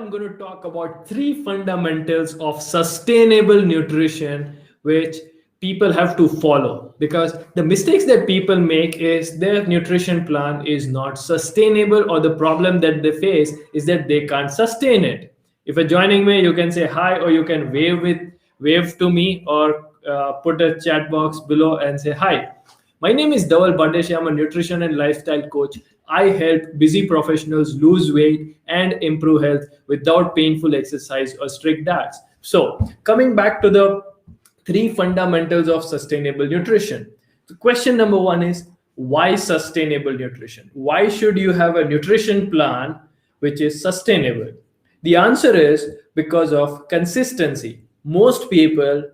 I'm going to talk about three fundamentals of sustainable nutrition, which people have to follow. Because the mistakes that people make is their nutrition plan is not sustainable, or the problem that they face is that they can't sustain it. If you're joining me, you can say hi, or you can wave to me, or put a chat box below and say hi. My name is Dhaval Bandeshi. I'm a nutrition and lifestyle coach. I help busy professionals lose weight and improve health without painful exercise or strict diets. So, coming back to the three fundamentals of sustainable nutrition. The question number one is, why sustainable nutrition? Why should you have a nutrition plan which is sustainable? The answer is because of consistency. Most people,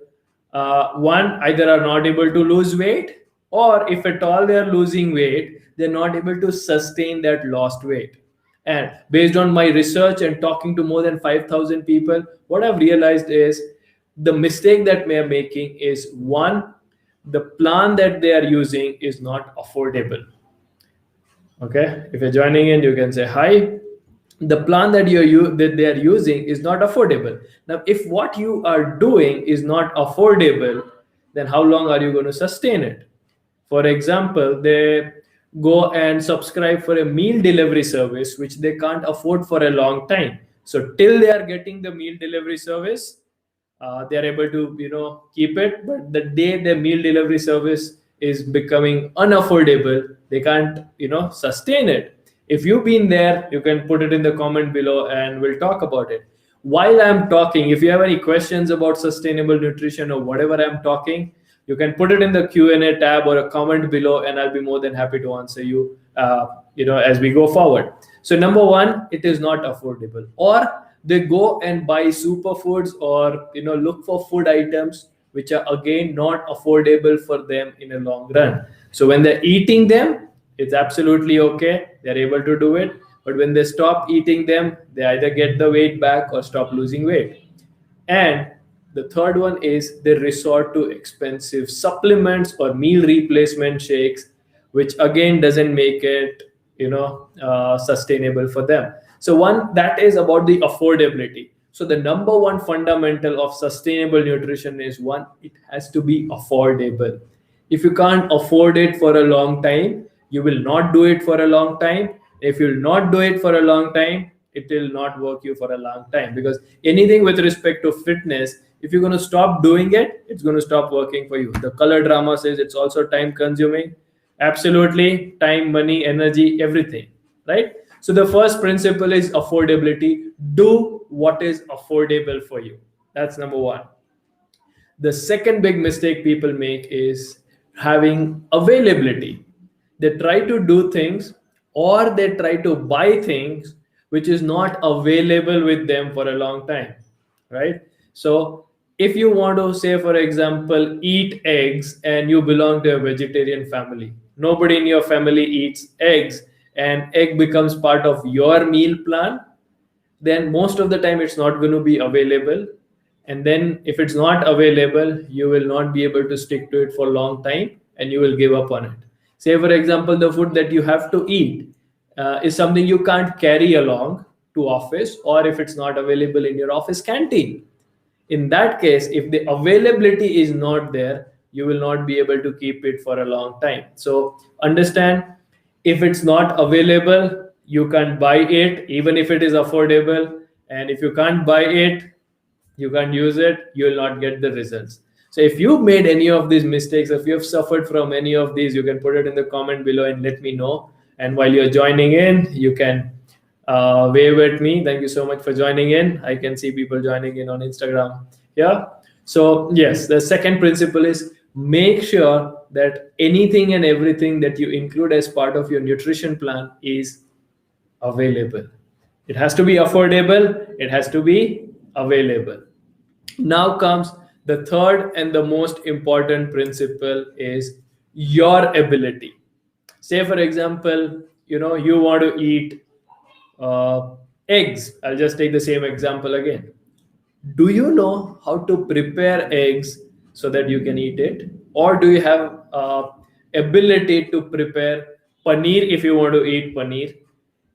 one, either are not able to lose weight, or if at all they are losing weight, they're not able to sustain that lost weight. And based on my research and talking to more than 5,000 people, what I've realized is the mistake that they are making is, one, the plan that they are using is not affordable. Okay, if you're joining in, you can say hi. The plan that that they are using is not affordable. Now, if what you are doing is not affordable, then how long are you going to sustain it? For example, they go and subscribe for a meal delivery service which they can't afford for a long time. So till they are getting the meal delivery service, they are able to keep it. But the day the meal delivery service is becoming unaffordable, they can't sustain it. If you've been there, you can put it in the comment below and we'll talk about it. While I'm talking, if you have any questions about sustainable nutrition or whatever I'm talking, you can put it in the Q&A tab or a comment below, and I'll be more than happy to answer you as we go forward. So number one, it is not affordable. Or they go and buy superfoods, or look for food items which are again not affordable for them in a long run. So when they're eating them, it's absolutely okay, they're able to do it. But when they stop eating them, they either get the weight back or stop losing weight. And the third one is they resort to expensive supplements or meal replacement shakes, which again doesn't make it sustainable for them. So one, that is about the affordability. So the number one fundamental of sustainable nutrition is, one, it has to be affordable. If you can't afford it for a long time, you will not do it for a long time. If you will not do it for a long time, it will not work you for a long time. Because anything with respect to fitness, if you're going to stop doing it, it's going to stop working for you. The color drama says it's also time consuming. Absolutely, time, money, energy, everything, right? So the first principle is affordability. Do what is affordable for you. That's number one. The second big mistake people make is having availability. They try to do things, or they try to buy things which is not available with them for a long time, right? So if you want to, say for example, eat eggs, and you belong to a vegetarian family, nobody in your family eats eggs, and egg becomes part of your meal plan, then most of the time it's not going to be available. And then if it's not available, you will not be able to stick to it for a long time, and you will give up on it. Say for example, the food that you have to eat is something you can't carry along to office, or if it's not available in your office canteen. In that case, if the availability is not there, you will not be able to keep it for a long time. So understand, if it's not available, you can't buy it even if it is affordable. And if you can't buy it, you can't use it, you will not get the results. So if you've made any of these mistakes, if you've suffered from any of these, you can put it in the comment below and let me know. And while you're joining in, you can wave at me. Thank you so much for joining in. I can see people joining in on Instagram. Yeah. So yes, the second principle is, make sure that anything and everything that you include as part of your nutrition plan is available. It has to be affordable. It has to be available. Now comes the third and the most important principle is your ability. Say for example, you want to eat eggs. I'll just take the same example again. Do you know how to prepare eggs so that you can eat it? Or do you have ability to prepare paneer if you want to eat paneer?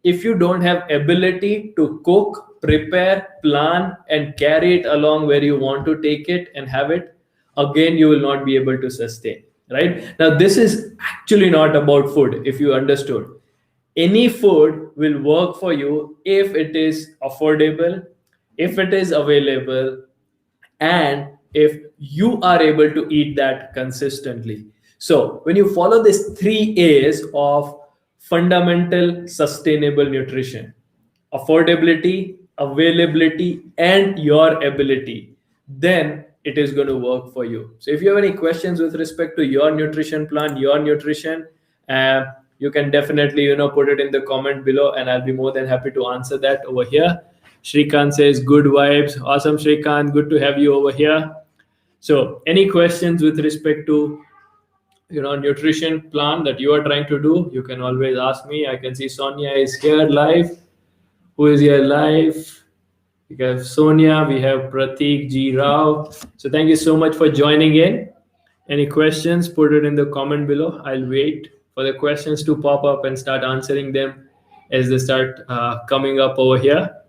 If you don't have ability to cook, prepare, plan, and carry it along where you want to take it and have it, again, you will not be able to sustain. Right now, this is actually not about food, if you understood. Any food will work for you if it is affordable, if it is available, and if you are able to eat that consistently. So when you follow these three A's of fundamental sustainable nutrition: affordability, availability, and your ability, then it is going to work for you. So if you have any questions with respect to your nutrition plan, your nutrition, uh, you can definitely put it in the comment below, and I'll be more than happy to answer that over here. Shrikant says good vibes. Awesome, Shrikant. Good to have you over here. So any questions with respect to nutrition plan that you are trying to do, you can always ask me. I can see Sonia is here live. Who is here live? We have Sonia, we have Pratik G. Rao. So thank you so much for joining in. Any questions, put it in the comment below. I'll wait for the questions to pop up and start answering them as they start coming up over here.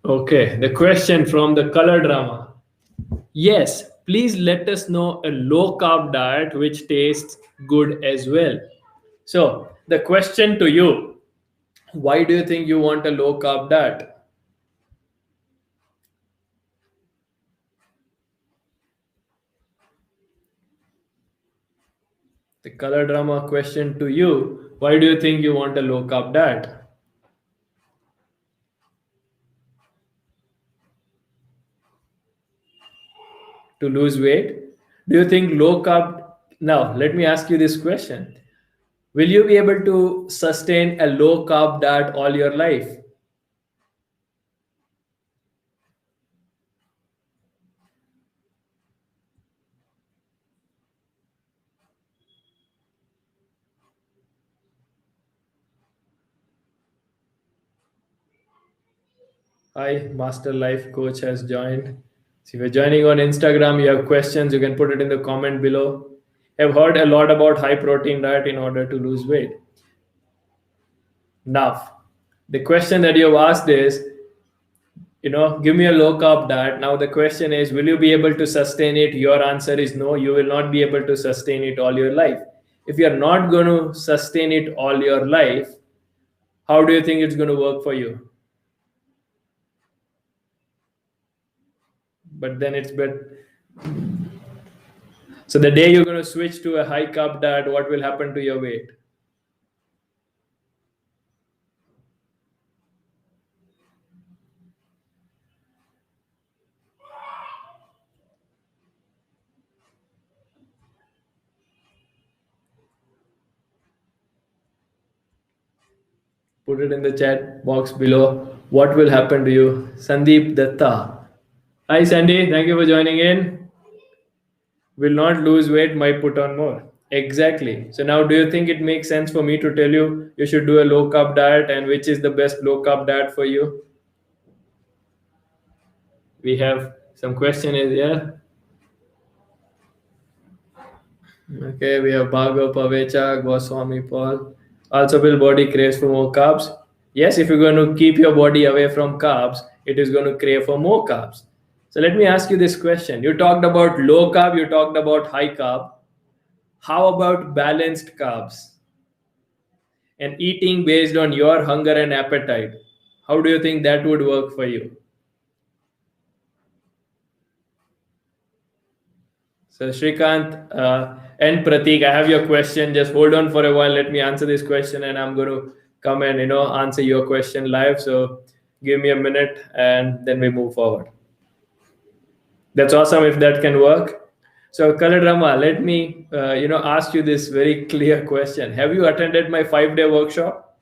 Okay, the question from the color drama. Yes, please let us know a low carb diet which tastes good as well. So, the question to you: why do you think you want a low carb diet? The color drama question to you: why do you think you want a low carb diet? To lose weight? Do you think low carb? Now, let me ask you this question: will you be able to sustain a low carb diet all your life? Hi, Master Life Coach has joined. So if you're joining on Instagram, you have questions, you can put it in the comment below. I've heard a lot about high protein diet in order to lose weight. Now, the question that you've asked is, give me a low carb diet. Now the question is, will you be able to sustain it? Your answer is no, you will not be able to sustain it all your life. If you're not going to sustain it all your life, how do you think it's going to work for you? But then it's better. So the day you're going to switch to a high carb diet, what will happen to your weight? Put it in the chat box below. What will happen to you? Sandeep Datta. Hi Sandy, thank you for joining in. Will not lose weight, might put on more. Exactly. So now do you think it makes sense for me to tell you you should do a low carb diet and which is the best low carb diet for you? We have some question is here. Okay, we have Bhargav Pavecha, Goswami Paul. Also, will body craves for more carbs? Yes, if you're going to keep your body away from carbs, it is going to crave for more carbs. So let me ask you this question. You talked about low carb, you talked about high carb. How about balanced carbs and eating based on your hunger and appetite? How do you think that would work for you? So Shrikant and Pratik, I have your question. Just hold on for a while. Let me answer this question, and I'm going to come and answer your question live. So give me a minute, and then we move forward. That's awesome if that can work. So Kaladrama, let me ask you this very clear question. Have you attended my 5-day workshop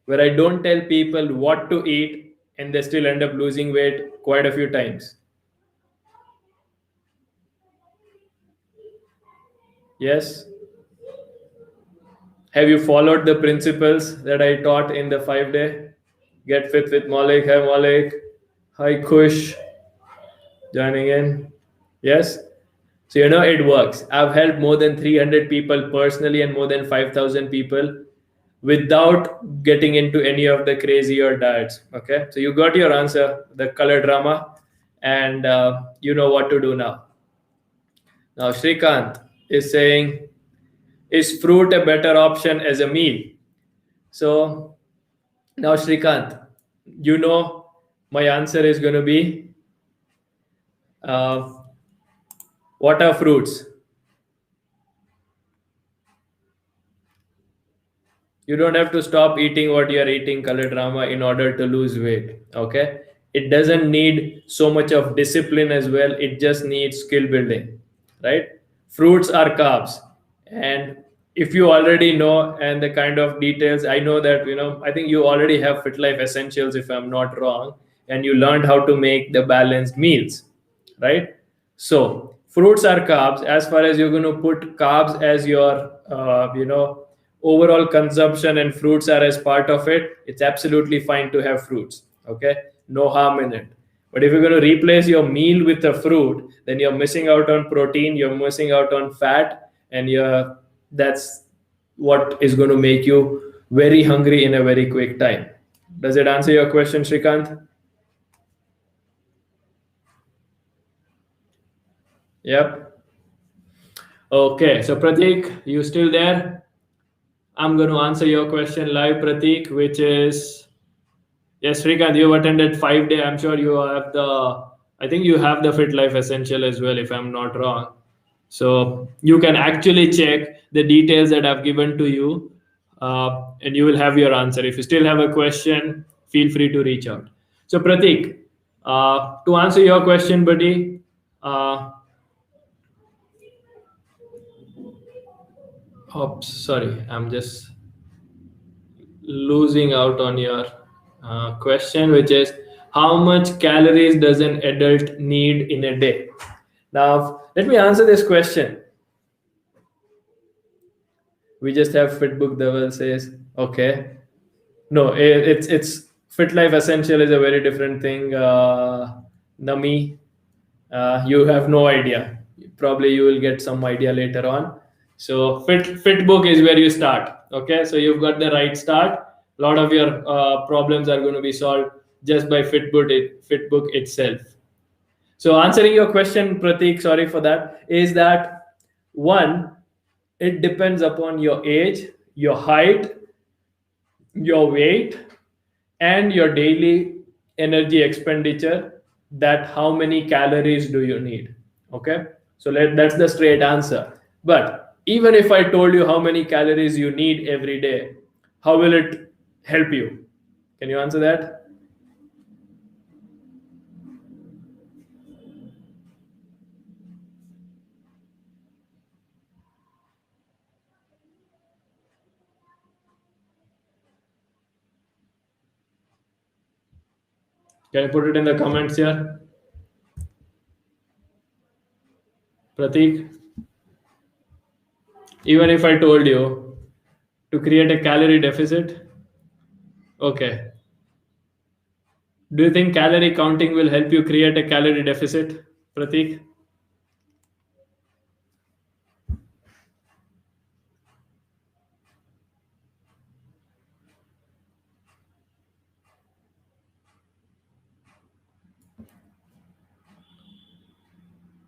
where I don't tell people what to eat and they still end up losing weight quite a few times? Yes. Have you followed the principles that I taught in the 5 day? Get fit with Malik. Hi, Malik. Hi, Kush. Joining in. Yes? So, it works. I've helped more than 300 people personally and more than 5,000 people without getting into any of the crazier diets. Okay? So, you got your answer, the color drama, and you know what to do now. Now, Shrikant is saying, is fruit a better option as a meal? So, now, Shrikant, you know my answer is going to be uh, what are fruits? You don't have to stop eating what you are eating, color drama, in order to lose weight. Okay? It doesn't need so much of discipline as well. It just needs skill building, right? Fruits are carbs. And if you already know and the kind of details, I know that, I think you already have Fit Life Essentials, if I'm not wrong, and you learned how to make the balanced meals, right? So fruits are carbs. As far as you're going to put carbs as your, overall consumption, and fruits are as part of it, it's absolutely fine to have fruits. Okay, no harm in it. But if you're going to replace your meal with a fruit, then you're missing out on protein, you're missing out on fat, and that's what is going to make you very hungry in a very quick time. Does it answer your question, Shrikant? Yep. Okay, so Pratik, you still there? I'm going to answer your question live, Pratik, which is, yes, Srikant, you've attended 5 day. I'm sure you have I think you have the Fit Life Essential as well, if I'm not wrong. So you can actually check the details that I've given to you, and you will have your answer. If you still have a question, feel free to reach out. So, Pratik, to answer your question, buddy, oops, sorry, I'm just losing out on your question, which is how much calories does an adult need in a day? Now, let me answer this question. We just have Fitbook Devil says, okay. No, it's Fit Life Essential is a very different thing. Nami, you have no idea. Probably you will get some idea later on. So Fitbook is where you start. Okay, so you've got the right start. A lot of your problems are going to be solved just by Fitbook itself. So answering your question, Pratik, sorry for that, is that one, it depends upon your age, your height, your weight, and your daily energy expenditure, that how many calories do you need. Okay, so that's the straight answer. But even if I told you how many calories you need every day, how will it help you? Can you answer that? Can you put it in the comments here, Pratik? Even if I told you to create a calorie deficit, okay, do you think calorie counting will help you create a calorie deficit, Pratik?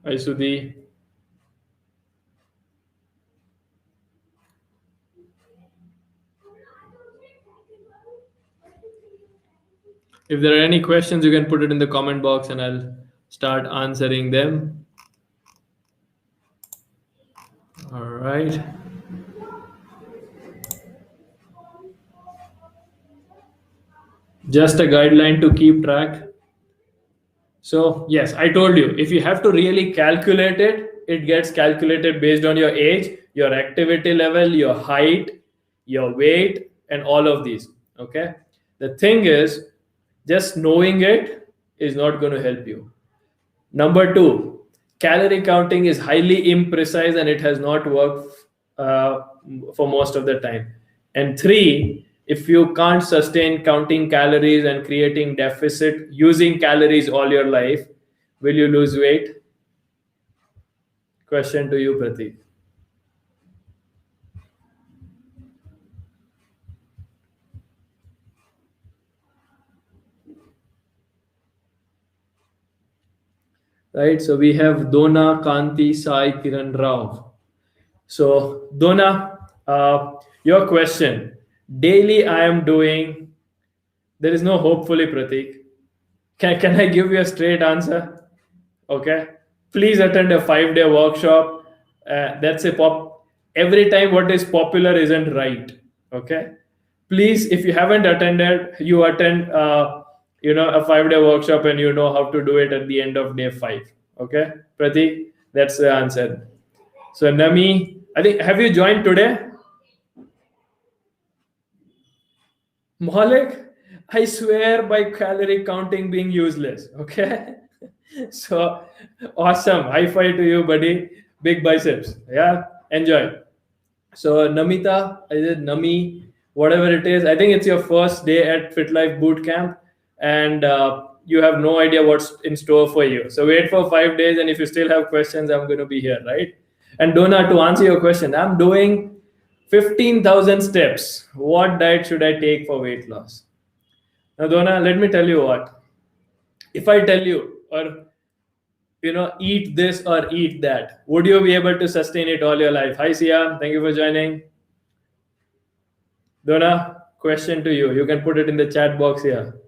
Hi, Sudhi. If there are any questions, you can put it in the comment box and I'll start answering them. All right. Just a guideline to keep track. So, yes, I told you, if you have to really calculate it, it gets calculated based on your age, your activity level, your height, your weight, and all of these. Okay. The thing is, just knowing it is not going to help you. Number two, calorie counting is highly imprecise and it has not worked uh, for most of the time. And three, if you can't sustain counting calories and creating deficit using calories all your life, will you lose weight? Question to you, Pratik. Right, so we have Dona, Kanti, Sai, Kiran, Rao. So Dona, your question. Daily I am doing, there is no hopefully, Pratik. Can I give you a straight answer? Okay. Please attend a 5 day workshop. That's a pop. Every time what is popular isn't right. Okay. Please, if you haven't attended, you attend, a 5 day workshop and you know how to do it at the end of day 5. Okay. Pratik, that's the answer. So Nami, I think, have you joined today? Malik, I swear by calorie counting being useless. Okay. So awesome. High five to you, buddy. Big biceps. Yeah. Enjoy. So Namita, is it Nami? Whatever it is. I think it's your first day at Fit Life Boot Camp, and you have no idea what's in store for you. So wait for 5 days, and if you still have questions, I'm going to be here, right? And Donna, to answer your question, I'm doing 15,000 steps. What diet should I take for weight loss? Now, Donna, let me tell you what. If I tell you, or eat this or eat that, would you be able to sustain it all your life? Hi, Sia. Thank you for joining. Donna, question to you. You can put it in the chat box here.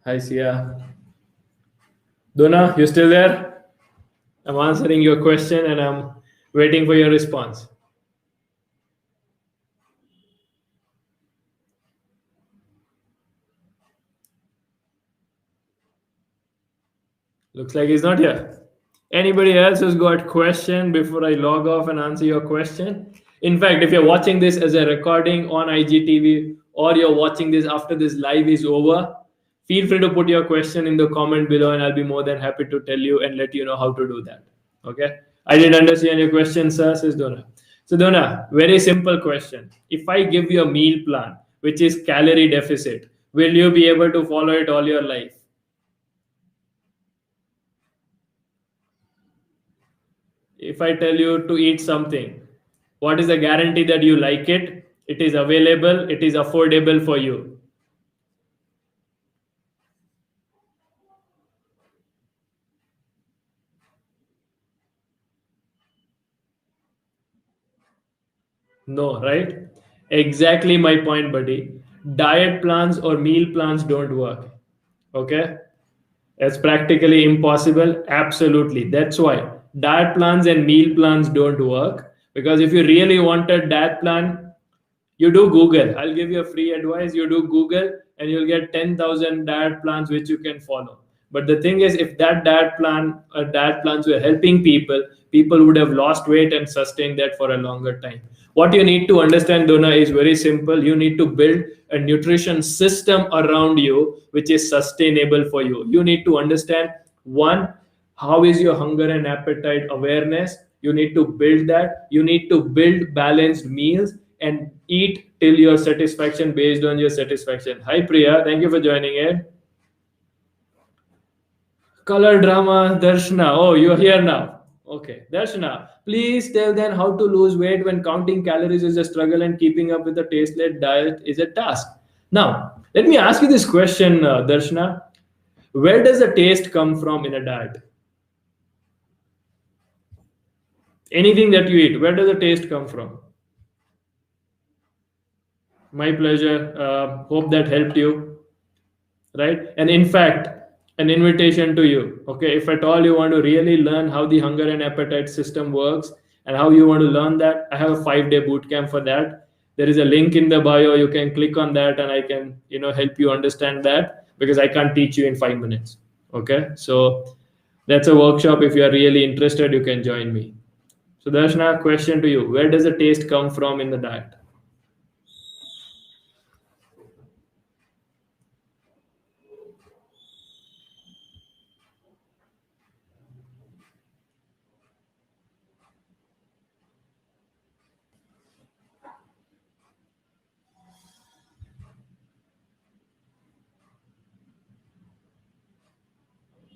Hi, Sia. Donna, you still there? I'm answering your question and I'm waiting for your response. Looks like he's not here. Anybody else who's got question before I log off and answer your question? In fact, if you're watching this as a recording on IGTV or you're watching this after this live is over, feel free to put your question in the comment below and I'll be more than happy to tell you and let you know how to do that. Okay. I didn't understand your question, sir, says Donna. So Donna, very simple question. If I give you a meal plan, which is calorie deficit, will you be able to follow it all your life? If I tell you to eat something, what is the guarantee that you like it? It is available, it is affordable for you. No, right? Exactly my point, buddy. Diet plans or meal plans don't work. Okay? It's practically impossible. Absolutely. That's why diet plans and meal plans don't work. Because if you really want a diet plan, you do Google. I'll give you a free advice. You do Google and you'll get 10,000 diet plans which you can follow. But the thing is, if that diet plans were helping people, people would have lost weight and sustained that for a longer time. What you need to understand, Donna, is very simple. You need to build a nutrition system around you which is sustainable for you. You need to understand, one, how is your hunger and appetite awareness? You need to build that. You need to build balanced meals and eat till your satisfaction based on your satisfaction. Hi, Priya. Thank you for joining in. Color drama, Darshana. Oh, you're here now. Okay, Darshana. Please tell them how to lose weight when counting calories is a struggle and keeping up with a taste-led diet is a task. Now, let me ask you this question, Darshana. Where does the taste come from in a diet? Anything that you eat, where does the taste come from? My pleasure. Hope that helped you. Right? And in fact, an invitation to you. Okay, if at all you want to really learn how the hunger and appetite system works and how you want to learn that, I have a 5 day boot camp for that. There is a link in the bio. You can click on that and I can help you understand that, because I can't teach you in 5 minutes. Okay, so that's a workshop. If you are really interested, you can join me. So Darshana, question to you: where does the taste come from in the diet?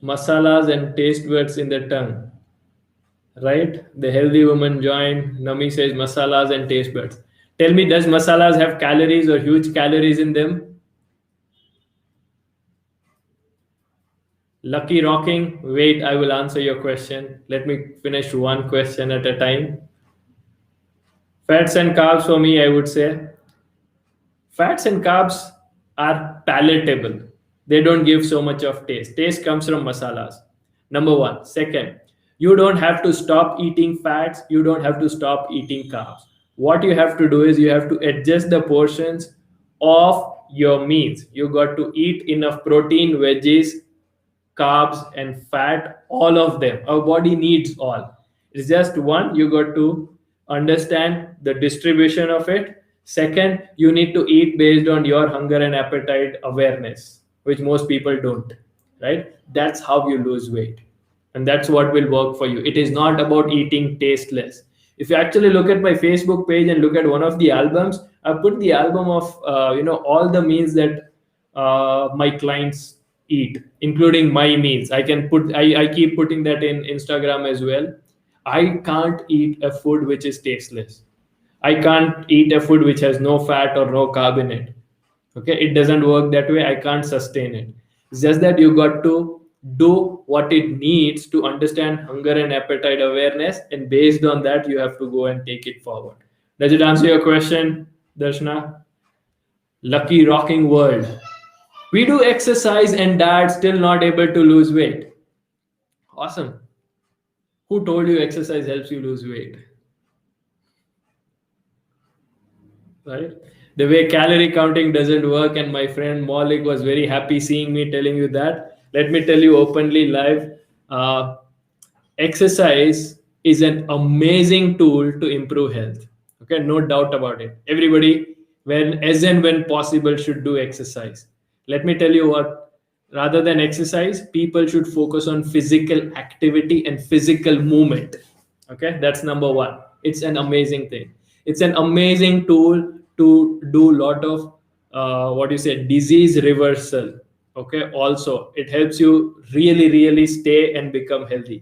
Masalas and taste buds in the tongue, right? The healthy woman joined. Nami says masalas and taste buds. Tell me, does masalas have calories or huge calories in them? Lucky rocking. Wait, I will answer your question. Let me finish one question at a time. Fats and carbs for me, I would say. Fats and carbs are palatable. They don't give so much of taste. Taste comes from masalas. Number one. Second, you don't have to stop eating fats. You don't have to stop eating carbs. What you have to do is you have to adjust the portions of your meals. You got to eat enough protein, veggies, carbs, and fat, all of them. Our body needs all. It's just one, you got to understand the distribution of it. Second, you need to eat based on your hunger and appetite awareness, which most people don't, right? That's how you lose weight. And that's what will work for you. It is not about eating tasteless. If you actually look at my Facebook page and look at one of the albums, I put the album of all the meals that my clients eat, including my meals. I keep putting that in Instagram as well. I can't eat a food which is tasteless. I can't eat a food which has no fat or no carb in it. Okay, it doesn't work that way. I can't sustain it. It's just that you got to do what it needs to understand hunger and appetite awareness, and based on that, you have to go and take it forward. Does it answer your question, Darshana? Lucky rocking world. We do exercise and diet, still not able to lose weight. Awesome. Who told you exercise helps you lose weight? Right? The way calorie counting doesn't work, and my friend Malik was very happy seeing me telling you that. Let me tell you openly live. Uh, Exercise is an amazing tool to improve health. Okay, no doubt about it. Everybody, when as and when possible, should do exercise. Let me tell you what, rather than exercise, people should focus on physical activity and physical movement. Okay, that's number one. It's an amazing thing. It's an amazing tool to do a lot of what you say, disease reversal. Okay, also it helps you really stay and become healthy.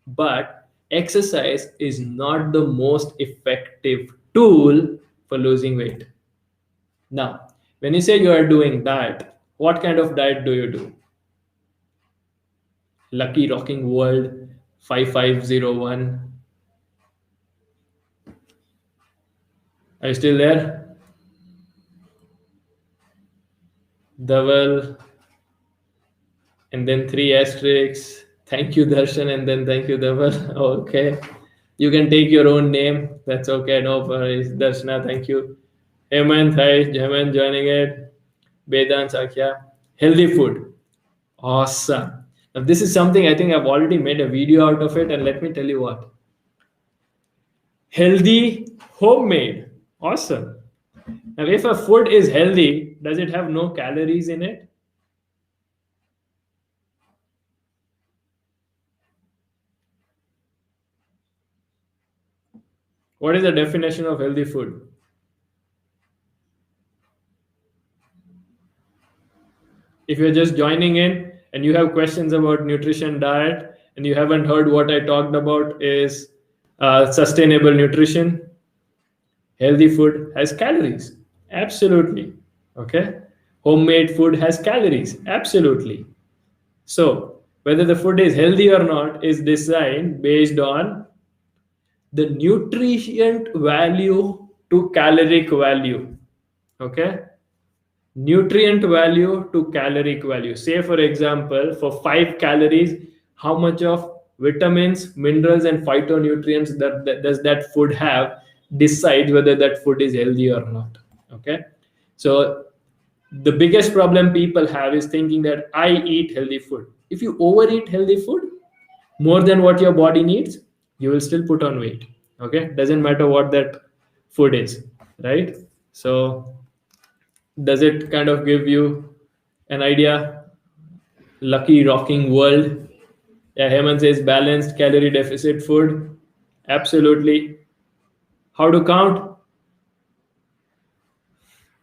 But exercise is not the most effective tool for losing weight. Now, when you say you are doing diet, what kind of diet do you do? Lucky Rocking World 5501. Are you still there? Dhaval, and then three asterisks. Thank you, Darshan, and then thank you, Dhaval. Okay. You can take your own name. That's okay. No worries. Darshana, thank you. Hemant, hi. Hemant joining it. Vedant, Sakya. Healthy food. Awesome. Now, this is something I think I've already made a video out of it. And let me tell you what. Healthy, homemade. Awesome. Now, if a food is healthy, does it have no calories in it? What is the definition of healthy food? If you're just joining in and you have questions about nutrition, diet, and you haven't heard what I talked about is sustainable nutrition, healthy food has calories. Absolutely. Okay. Homemade food has calories. Absolutely. So whether the food is healthy or not is designed based on the nutrient value to caloric value. Okay. Nutrient value to caloric value. Say, for example, for 5 calories, how much of vitamins, minerals, and phytonutrients does that food have decides whether that food is healthy or not. Okay. So, the biggest problem people have is thinking that I eat healthy food. If you overeat healthy food more than what your body needs, you will still put on weight. Okay, doesn't matter what that food is, right? So does it kind of give you an idea? Lucky rocking world. Yeah, Hemant says balanced calorie deficit food. Absolutely. How to count?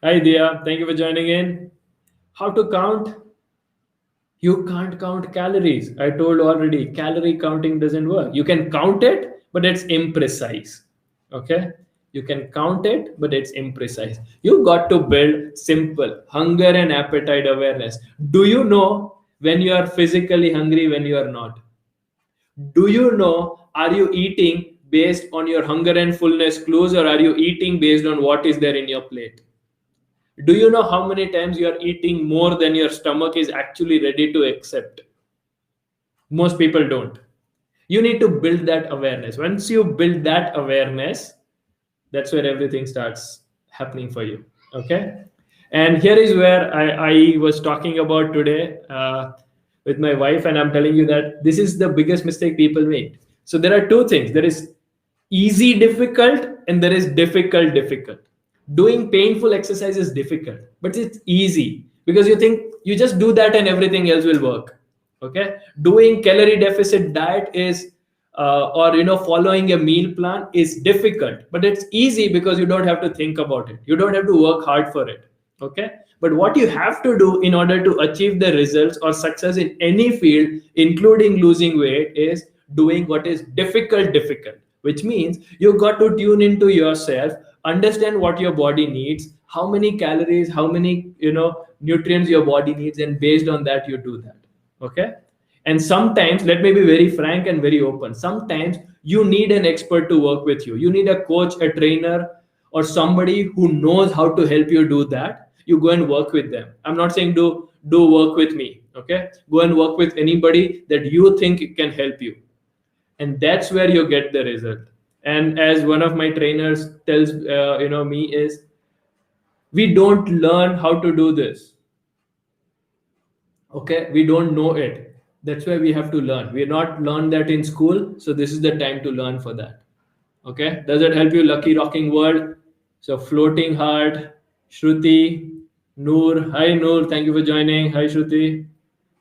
Hi Dia, thank you for joining in. How to count? You can't count calories. I told already, calorie counting doesn't work. You can count it, but it's imprecise. Okay? You can count it, but it's imprecise. You got to build simple hunger and appetite awareness. Do you know when you are physically hungry, when you are not? Do you know, are you eating based on your hunger and fullness clues, or are you eating based on what is there in your plate? Do you know how many times you are eating more than your stomach is actually ready to accept? Most people don't. You need to build that awareness. Once you build that awareness, that's where everything starts happening for you. Okay. And here is where I was talking about today with my wife, and I'm telling you that this is the biggest mistake people make. So there are two things: there is easy difficult, and there is difficult. Doing painful exercise is difficult, but it's easy because you think you just do that and everything else will work. Okay. Doing calorie deficit diet is or following a meal plan is difficult, but it's easy because you don't have to think about it, you don't have to work hard for it. Okay. But what you have to do in order to achieve the results or success in any field, including losing weight, is doing what is difficult, which means you got to tune into yourself, understand what your body needs, how many calories, how many nutrients your body needs, and based on that you do that. Okay. And sometimes, let me be very frank and very open, sometimes you need an expert to work with you, you need a coach, a trainer, or somebody who knows how to help you do that. You go and work with them. I'm not saying do work with me. Okay. Go and work with anybody that you think can help you, and that's where you get the result. And as one of my trainers tells me is, we don't learn how to do this. Okay, we don't know it. That's why we have to learn. We are not learned that in school, so this is the time to learn for that. Okay, does it help you? Lucky rocking world. So floating heart, Shruti, Noor. Hi Noor, thank you for joining. Hi Shruti.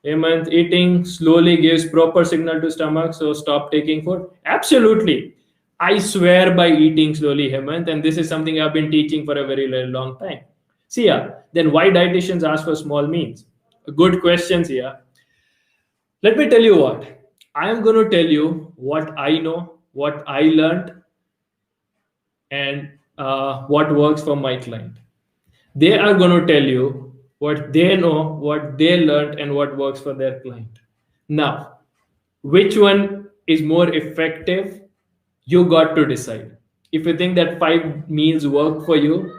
Hemant, eating slowly gives proper signal to stomach, so stop taking food. Absolutely. I swear by eating slowly, Hemant, and this is something I've been teaching for a very long time. See, yeah, then why dietitians ask for small meals? Good questions here. Let me tell you what. I am going to tell you what I know, what I learned, and what works for my client. They are going to tell you what they know, what they learned, and what works for their client. Now, which one is more effective? You got to decide. If you think that 5 meals work for you,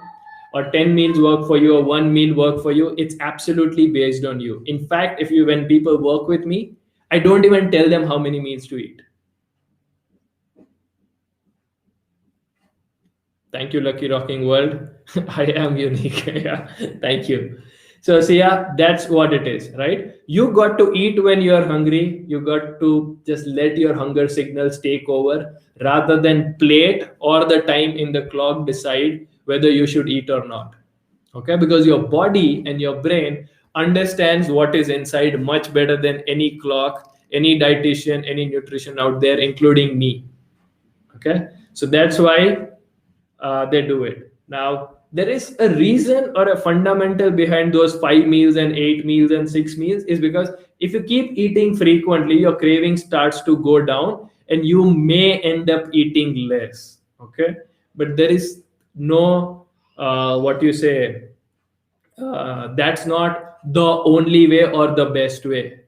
or 10 meals work for you, or 1 meal work for you, it's absolutely based on you. In fact, if you when people work with me, I don't even tell them how many meals to eat. Thank you, Lucky Rocking World. I am unique. Yeah, thank you. So, see, yeah, that's what it is, right? You got to eat when you're hungry. You got to just let your hunger signals take over rather than plate or the time in the clock decide whether you should eat or not. Okay, because your body and your brain understands what is inside much better than any clock, any dietitian, any nutrition out there, including me. Okay, so that's why they do it. Now, there is a reason or a fundamental behind those 5 meals and 8 meals and 6 meals, is because if you keep eating frequently, your craving starts to go down and you may end up eating less. Okay, but there is no what you say, that's not the only way or the best way,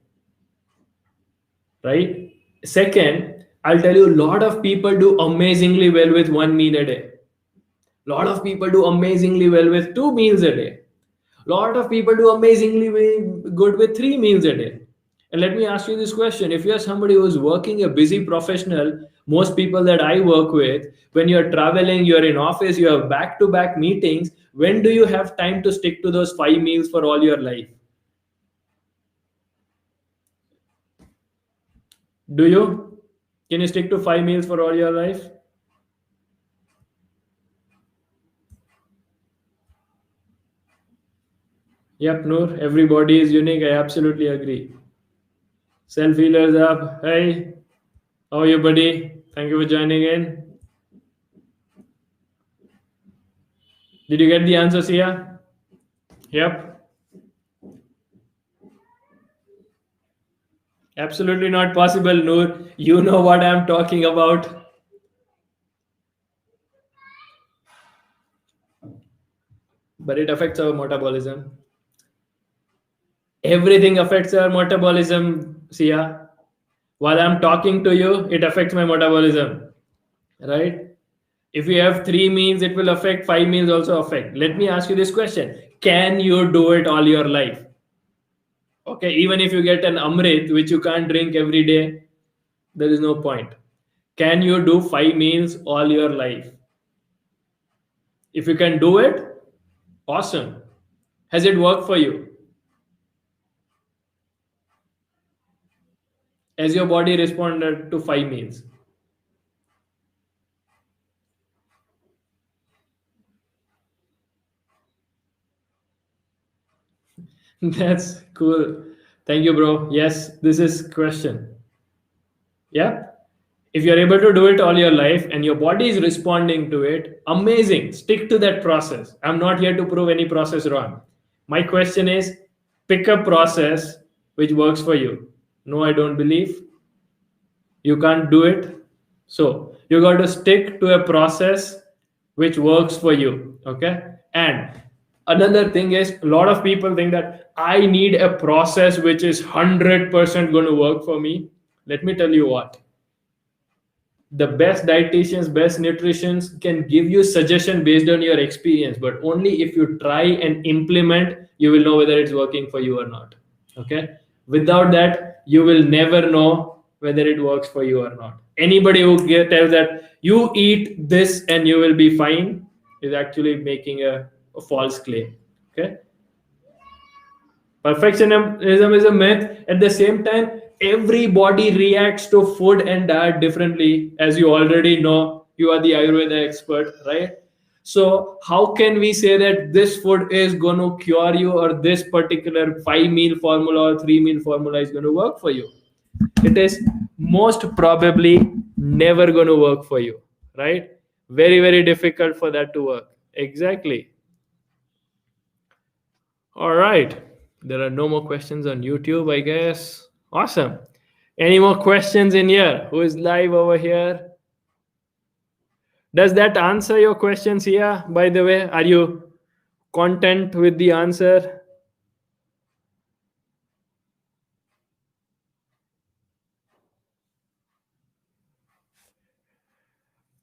right? Second, I'll tell you, a lot of people do amazingly well with 1 meal a day. A lot of people do amazingly well with 2 meals a day. A lot of people do amazingly good with 3 meals a day. And let me ask you this question. If you're somebody who's working, a busy professional, most people that I work with, when you're traveling, you're in office, you have back to back meetings, when do you have time to stick to those 5 meals for all your life? Do you? Can you stick to 5 meals for all your life? Yep, Noor, everybody is unique. I absolutely agree. Self healers up. Hey, how are you, buddy? Thank you for joining in. Did you get the answers here? Yep. Absolutely not possible, Noor. You know what I'm talking about. But it affects our metabolism. Everything affects our metabolism, Sia. While I'm talking to you, it affects my metabolism, right? If you have 3 meals, it will affect 5 meals, also affect. Let me ask you this question. Can you do it all your life? Okay, even if you get an Amrit, which you can't drink every day, there is no point. Can you do 5 meals all your life? If you can do it, awesome. Has it worked for you? Has your body responded to 5 meals? That's cool. Thank you, bro. Yes, this is question. Yeah. If you're able to do it all your life and your body is responding to it, amazing. Stick to that process. I'm not here to prove any process wrong. My question is pick a process which works for you. No, I don't believe. You can't do it. So you got to stick to a process which works for you. Okay. And another thing is a lot of people think that I need a process which is 100% going to work for me. Let me tell you what, the best dietitians, best nutritionists can give you suggestion based on your experience, but only if you try and implement you will know whether it's working for you or not. Okay, without that you will never know whether it works for you or not. Anybody who tells that you eat this and you will be fine is actually making a false claim. Okay, perfectionism is a myth. At the same time, everybody reacts to food and diet differently. As you already know, you are the Ayurveda expert, right? So, how can we say that this food is going to cure you or this particular 5 meal formula or 3 meal formula is going to work for you? It is most probably never going to work for you, right? Very, very difficult for that to work. Exactly. All right. There are no more questions on YouTube, I guess. Awesome. Any more questions in here? Who is live over here? Does that answer your questions here? By the way, are you content with the answer?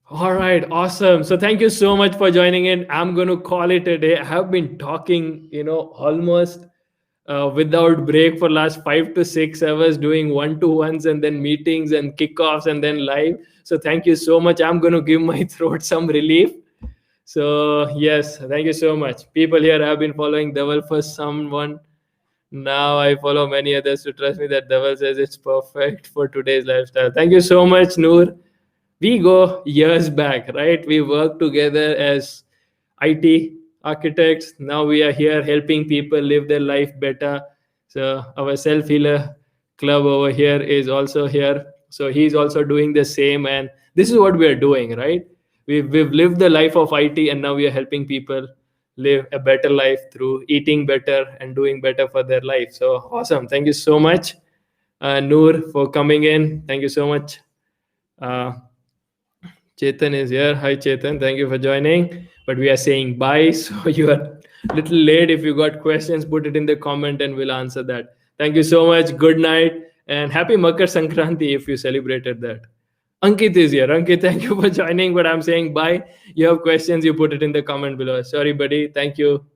All right, awesome. So thank you so much for joining in. I'm going to call it a day. I have been talking, almost without break for last 5 to 6 hours, doing one-to-ones and then meetings and kickoffs and then live. So thank you so much. I'm going to give my throat some relief. So yes, thank you so much. People here have been following Dhaval for someone. Now I follow many others to trust me that Dhaval says it's perfect for today's lifestyle. Thank you so much, Noor. We go years back, right? We worked together as IT architects. Now we are here helping people live their life better. So our self healer club over here is also here. So he's also doing the same. And this is what we are doing, right? We've lived the life of IT and now we are helping people live a better life through eating better and doing better for their life. So awesome. Thank you so much, Noor, for coming in. Thank you so much. Chetan is here. Hi, Chetan. Thank you for joining. But we are saying bye. So you are a little late. If you got questions, put it in the comment and we'll answer that. Thank you so much. Good night. And happy Makar Sankranti if you celebrated that. Ankit is here. Ankit, thank you for joining. But I'm saying bye. You have questions, you put it in the comment below. Sorry, buddy. Thank you.